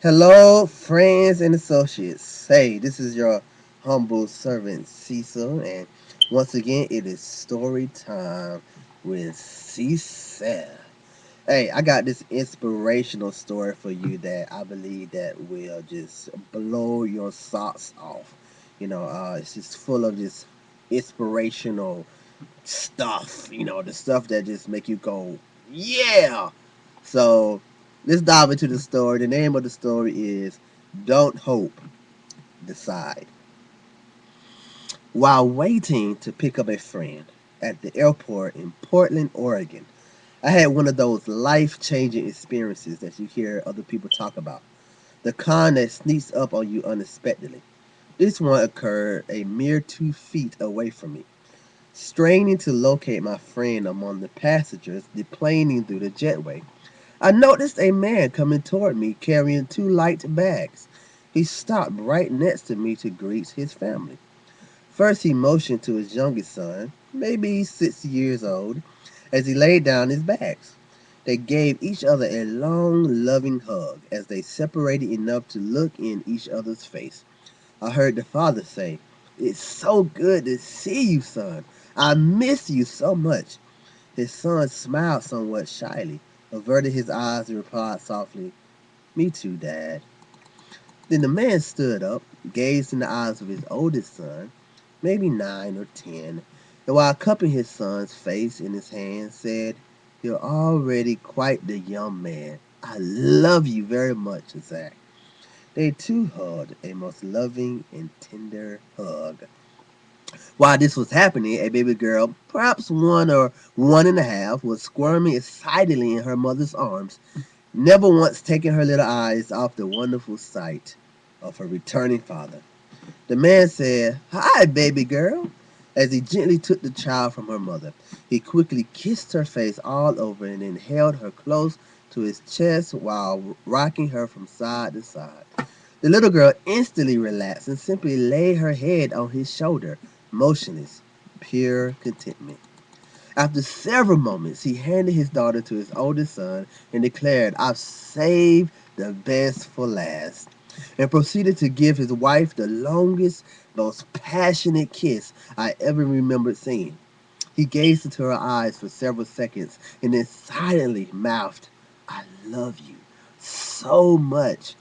Hello, friends and associates. Hey, this is your humble servant Cecil, and once again, it is story time with Cecil. Hey, I got this inspirational story for you that I believe that will just blow your socks off. It's just full of this inspirational stuff. The stuff that just make you go, yeah. So let's dive into the story. The name of the story is "Don't Hope, Decide." While waiting to pick up a friend at the airport in Portland, Oregon, I had one of those life-changing experiences that you hear other people talk about. The kind that sneaks up on you unexpectedly. This one occurred a mere 2 feet away from me. Straining to locate my friend among the passengers deplaning through the jetway, I noticed a man coming toward me carrying two light bags. He stopped right next to me to greet his family. First, he motioned to his youngest son, maybe 6 years old, as he laid down his bags. They gave each other a long, loving hug as they separated enough to look in each other's face. I heard the father say, "It's so good to see you, son. I miss you so much." His son smiled somewhat shyly, averted his eyes, and replied softly, "Me too, Dad." Then the man stood up, gazed in the eyes of his oldest son, maybe 9 or 10, and while cupping his son's face in his hand, said, "You're already quite the young man. I love you very much, Zach." They too hugged, a most loving and tender hug. While this was happening, a baby girl, perhaps 1 or 1.5, was squirming excitedly in her mother's arms, never once taking her little eyes off the wonderful sight of her returning father. The man said, "Hi, baby girl," as he gently took the child from her mother. He quickly kissed her face all over and then held her close to his chest while rocking her from side to side. The little girl instantly relaxed and simply laid her head on his shoulder, motionless, pure contentment. After several moments, he handed his daughter to his oldest son and declared, "I've saved the best for last," and proceeded to give his wife the longest, most passionate kiss I ever remembered seeing. He gazed into her eyes for several seconds and then silently mouthed, "I love you so much."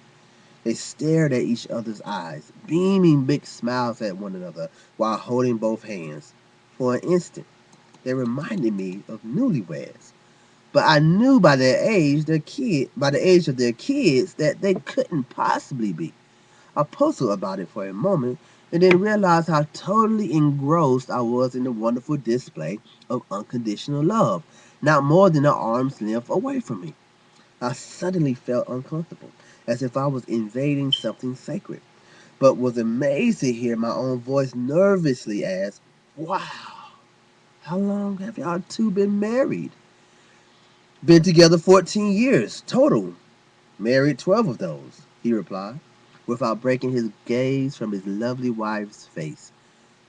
They stared at each other's eyes, beaming big smiles at one another while holding both hands. For an instant, they reminded me of newlyweds. But I knew by the age of their kids, that they couldn't possibly be. I puzzled about it for a moment and then realized how totally engrossed I was in the wonderful display of unconditional love, not more than an arm's length away from me. I suddenly felt uncomfortable, as if I was invading something sacred, but was amazed to hear my own voice nervously ask, "Wow, how long have y'all two been married?" "Been together 14 years total. Married 12 of those," he replied, without breaking his gaze from his lovely wife's face.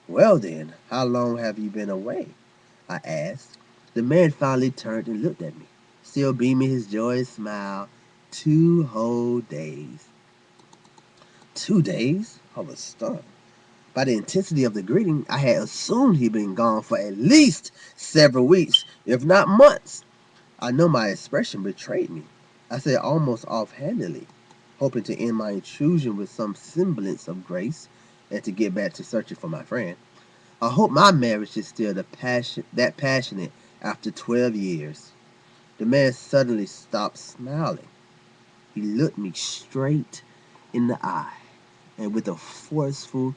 "Well then, how long have you been away?" I asked. The man finally turned and looked at me, still beaming his joyous smile. "2 whole days." 2 days? I was stunned. By the intensity of the greeting, I had assumed he'd been gone for at least several weeks, if not months. I know my expression betrayed me. I said almost offhandedly, hoping to end my intrusion with some semblance of grace and to get back to searching for my friend. "I hope my marriage is still that passionate after 12 years." The man suddenly stopped smiling. He looked me straight in the eye and with a forceful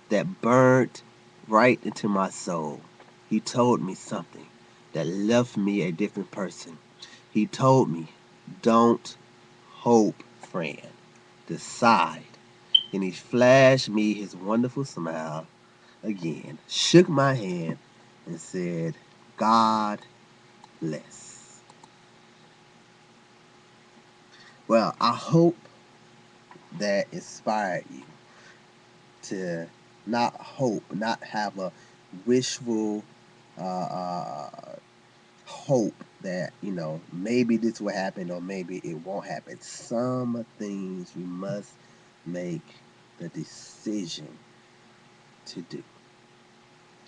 that burned right into my soul, he told me something that left me a different person. He told me, "Don't hope, friend. Decide." And he flashed me his wonderful smile again, shook my hand, and said, "God bless." Well, I hope that inspired you to not hope, not have a wishful uh, hope that, maybe this will happen or maybe it won't happen. Some things we must make the decision to do.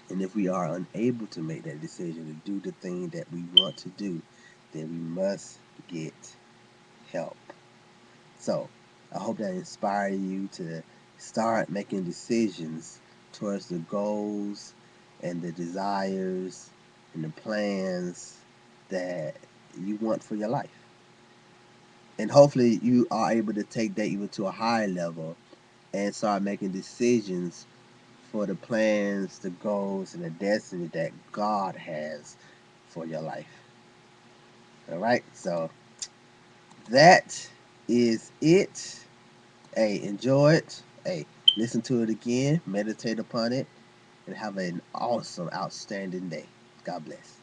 And if we are unable to make that decision to do the thing that we want to do, then we must get help. So I hope that inspired you to start making decisions towards the goals and the desires and the plans that you want for your life. And hopefully you are able to take that even to a higher level and start making decisions for the plans, the goals, and the destiny that God has for your life. All right, so that is it. Hey, enjoy it. Hey, listen to it again, meditate upon it, and have an awesome, outstanding day. God bless.